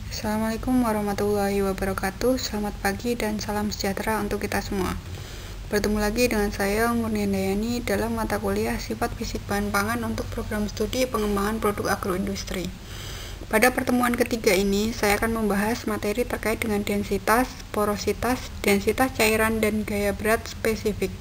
Assalamualaikum warahmatullahi wabarakatuh. Selamat pagi dan salam sejahtera untuk kita semua. Bertemu lagi dengan saya Murniandayani dalam mata kuliah Sifat Fisik Bahan Pangan untuk program studi pengembangan produk agroindustri. Pada pertemuan ketiga ini, saya akan membahas materi terkait dengan densitas, porositas, densitas cairan, dan gaya berat spesifik.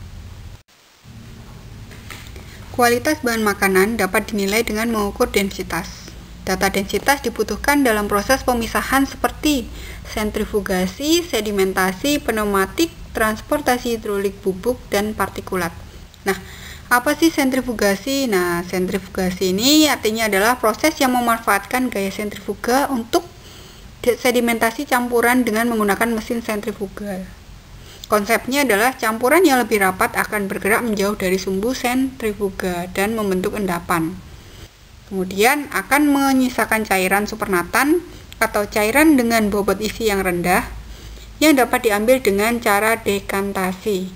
Kualitas bahan makanan dapat dinilai dengan mengukur densitas. Data densitas dibutuhkan dalam proses pemisahan seperti sentrifugasi, sedimentasi, pneumatik, transportasi hidrolik bubuk, dan partikulat. Nah, apa sih sentrifugasi? Nah, sentrifugasi ini artinya adalah proses yang memanfaatkan gaya sentrifuga untuk sedimentasi campuran dengan menggunakan mesin sentrifugal. Konsepnya adalah campuran yang lebih rapat akan bergerak menjauh dari sumbu sentrifuga dan membentuk endapan. Kemudian akan menyisakan cairan supernatan atau cairan dengan bobot isi yang rendah yang dapat diambil dengan cara dekantasi.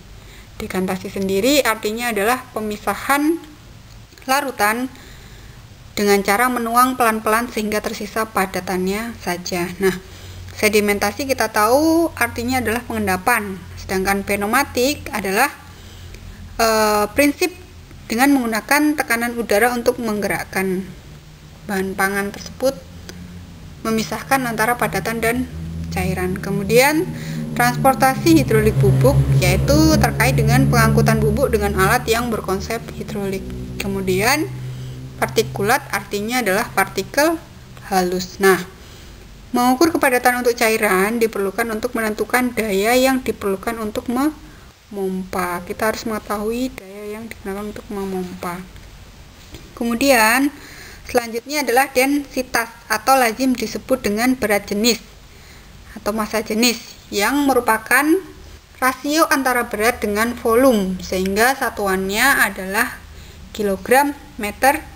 Dekantasi sendiri artinya adalah pemisahan larutan dengan cara menuang pelan-pelan sehingga tersisa padatannya saja. Nah, sedimentasi kita tahu artinya adalah pengendapan, sedangkan pneumatik adalah prinsip dengan menggunakan tekanan udara untuk menggerakkan bahan pangan tersebut, memisahkan antara padatan dan cairan. Kemudian transportasi hidrolik bubuk, yaitu terkait dengan pengangkutan bubuk dengan alat yang berkonsep hidrolik. Kemudian partikulat artinya adalah partikel halus. Nah, mengukur kepadatan untuk cairan diperlukan untuk menentukan daya yang diperlukan untuk memompa. Kita harus mengetahui daya yang digunakan untuk memompa. Kemudian selanjutnya adalah densitas atau lazim disebut dengan berat jenis atau massa jenis, yang merupakan rasio antara berat dengan volume, sehingga satuannya adalah kilogram meter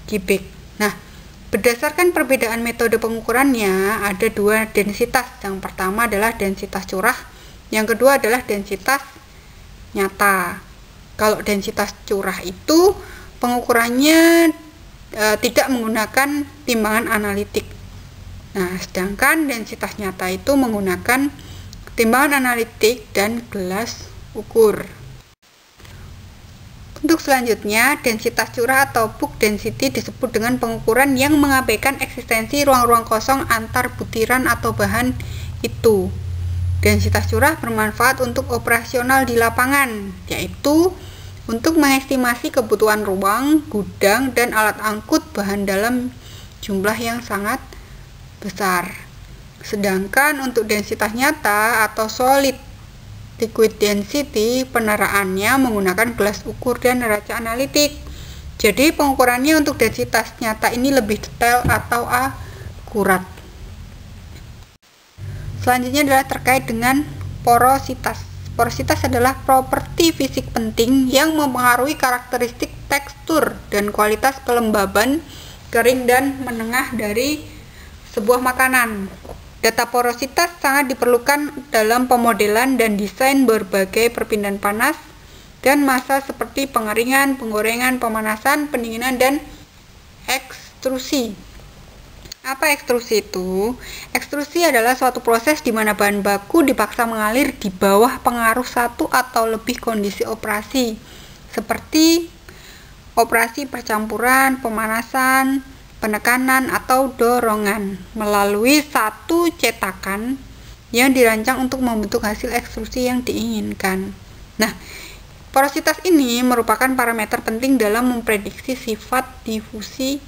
kubik. Nah, berdasarkan perbedaan metode pengukurannya ada dua densitas. Yang pertama adalah densitas curah, yang kedua adalah densitas nyata. Kalau densitas curah itu pengukurannya tidak menggunakan timbangan analitik. Nah, sedangkan densitas nyata itu menggunakan timbangan analitik dan gelas ukur. Untuk selanjutnya, densitas curah atau bulk density disebut dengan pengukuran yang mengabaikan eksistensi ruang-ruang kosong antar butiran atau bahan itu. Densitas curah bermanfaat untuk operasional di lapangan, yaitu untuk mengestimasi kebutuhan ruang, gudang, dan alat angkut bahan dalam jumlah yang sangat besar. Sedangkan untuk densitas nyata atau solid liquid density, peneraannya menggunakan gelas ukur dan neraca analitik. Jadi pengukurannya untuk densitas nyata ini lebih detail atau akurat. Selanjutnya adalah terkait dengan porositas. Porositas adalah properti fisik penting yang mempengaruhi karakteristik tekstur dan kualitas kelembaban kering dan menengah dari sebuah makanan. Data porositas sangat diperlukan dalam pemodelan dan desain berbagai perpindahan panas dan massa seperti pengeringan, penggorengan, pemanasan, pendinginan, dan ekstrusi. Apa ekstrusi itu? Ekstrusi adalah suatu proses di mana bahan baku dipaksa mengalir di bawah pengaruh satu atau lebih kondisi operasi, seperti operasi percampuran, pemanasan, penekanan, atau dorongan, melalui satu cetakan yang dirancang untuk membentuk hasil ekstrusi yang diinginkan. Nah, porositas ini merupakan parameter penting dalam memprediksi sifat difusi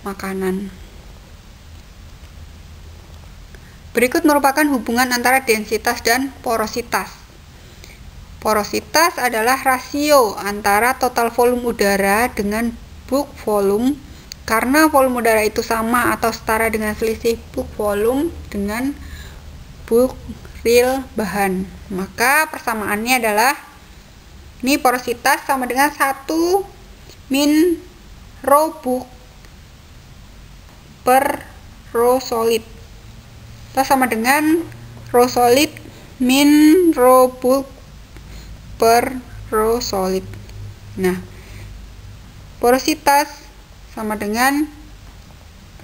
makanan. Berikut merupakan hubungan antara densitas dan porositas. Porositas adalah rasio antara total volume udara dengan bulk volume, karena volume udara itu sama atau setara dengan selisih bulk volume dengan bulk real bahan. Maka persamaannya adalah ini porositas sama dengan 1 min rho bulk per rho solid, sama dengan rho solid min rho bulk per rho solid. Nah, porositas sama dengan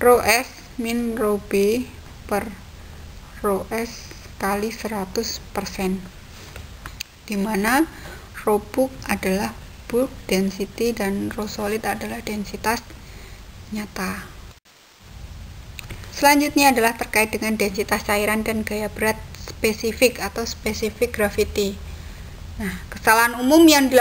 rho S min rho B per rho S kali 100%, di mana rho bulk adalah bulk density dan rho solid adalah densitas nyata. Selanjutnya adalah terkait dengan densitas cairan dan gaya berat spesifik atau specific gravity. Nah, kesalahan umum yang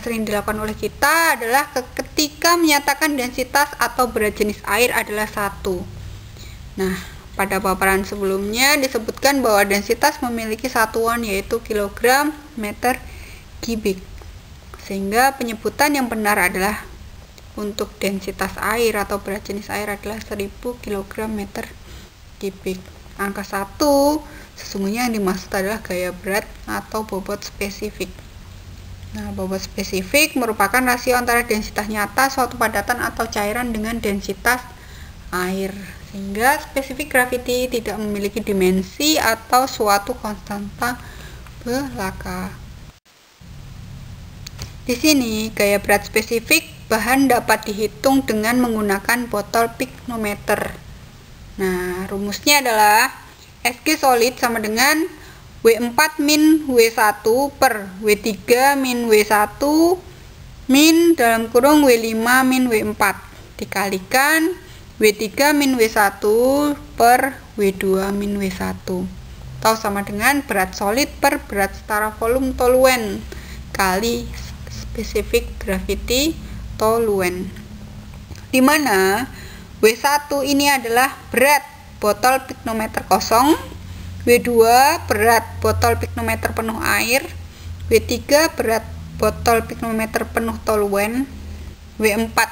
sering dilakukan oleh kita adalah ketika menyatakan densitas atau berat jenis air adalah 1. Nah, pada paparan sebelumnya disebutkan bahwa densitas memiliki satuan yaitu kilogram meter kubik, sehingga penyebutan yang benar adalah untuk densitas air atau berat jenis air adalah 1000 kg meter kubik. Angka 1 sesungguhnya yang dimaksud adalah gaya berat atau bobot spesifik. Nah, bobot spesifik merupakan rasio antara densitas nyata suatu padatan atau cairan dengan densitas air, sehingga spesifik gravity tidak memiliki dimensi atau suatu konstanta belaka. Di sini, gaya berat spesifik bahan dapat dihitung dengan menggunakan botol piknometer. Nah, rumusnya adalah Sg solid sama dengan W4 min W1 per W3 min W1 min dalam kurung W5 min W4 dikalikan W3 min W1 per W2 min W1 atau sama dengan berat solid per berat setara volume toluen kali specific gravity toluen, di mana W1 ini adalah berat botol piknometer kosong, W2 berat botol piknometer penuh air, W3 berat botol piknometer penuh toluen, W4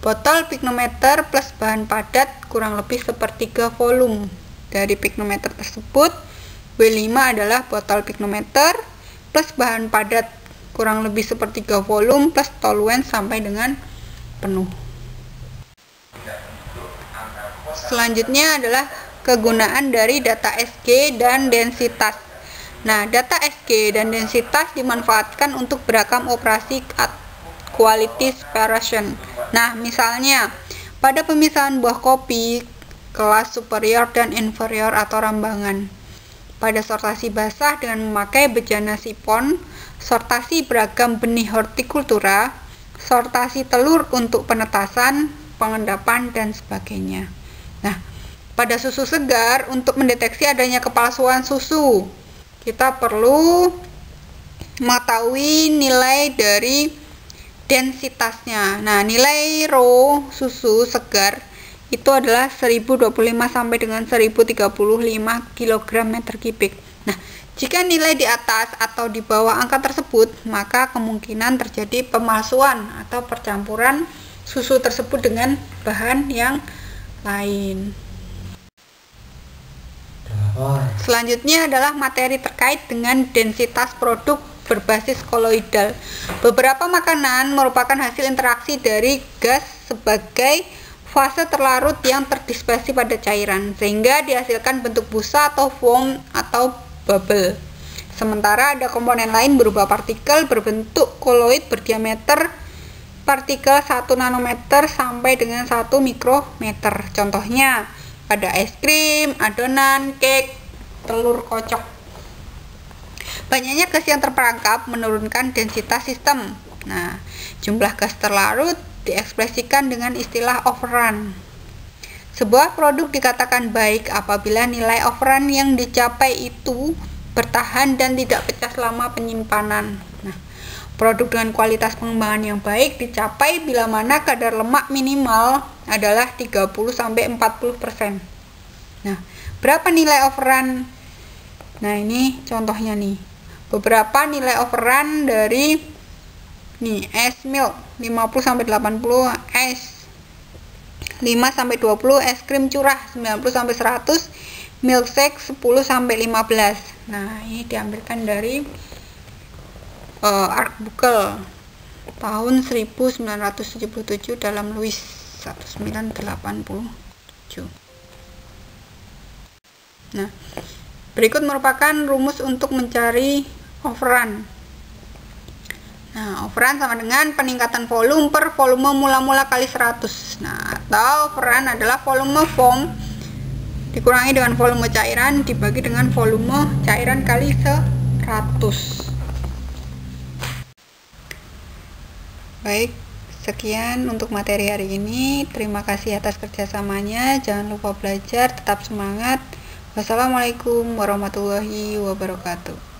botol piknometer plus bahan padat kurang lebih sepertiga volume dari piknometer tersebut, W5 adalah botol piknometer plus bahan padat kurang lebih sepertiga volume plus toluen sampai dengan penuh. Selanjutnya adalah kegunaan dari data Sg dan densitas. Nah, data Sg dan densitas dimanfaatkan untuk beragam operasi quality separation. Nah, misalnya pada pemisahan buah kopi kelas superior dan inferior atau rambangan, pada sortasi basah dengan memakai bejana sipon, sortasi beragam benih hortikultura, sortasi telur untuk penetasan, pengendapan, dan sebagainya. Nah, pada susu segar, untuk mendeteksi adanya kepalsuan susu, kita perlu mengetahui nilai dari densitasnya. Nah, nilai rho susu segar itu adalah 1025 sampai dengan 1035 kg meter kubik. Nah, jika nilai di atas atau di bawah angka tersebut, maka kemungkinan terjadi pemalsuan atau percampuran susu tersebut dengan bahan yang lain. Selanjutnya adalah materi terkait dengan densitas produk berbasis koloidal. Beberapa makanan merupakan hasil interaksi dari gas sebagai fase terlarut yang terdispersi pada cairan, sehingga dihasilkan bentuk busa atau foam atau bubble. Sementara ada komponen lain berupa partikel berbentuk koloid berdiameter partikel 1 nanometer sampai dengan 1 mikrometer. Contohnya pada es krim, adonan, cake, telur kocok. Banyaknya gas yang terperangkap menurunkan densitas sistem. Nah, jumlah gas terlarut diekspresikan dengan istilah overrun. Sebuah produk dikatakan baik apabila nilai overrun yang dicapai itu bertahan dan tidak pecah selama penyimpanan. Nah, produk dengan kualitas pengembangan yang baik dicapai bila mana kadar lemak minimal adalah 30-40%. Nah, berapa nilai overrun? Nah, ini contohnya nih. Beberapa nilai overrun dari es milk 50-80, es 5-20, es krim curah 90-100, milkshake 10-15. Nah, ini diambilkan dari artikel tahun 1977 dalam Louis 1987. Nah, berikut merupakan rumus untuk mencari overrun. Nah, operan sama dengan peningkatan volume per volume mula-mula kali 100. Nah, atau operan adalah volume foam dikurangi dengan volume cairan dibagi dengan volume cairan kali 100. Baik, sekian untuk materi hari ini. Terima kasih atas kerjasamanya. Jangan lupa belajar, tetap semangat. Wassalamualaikum warahmatullahi wabarakatuh.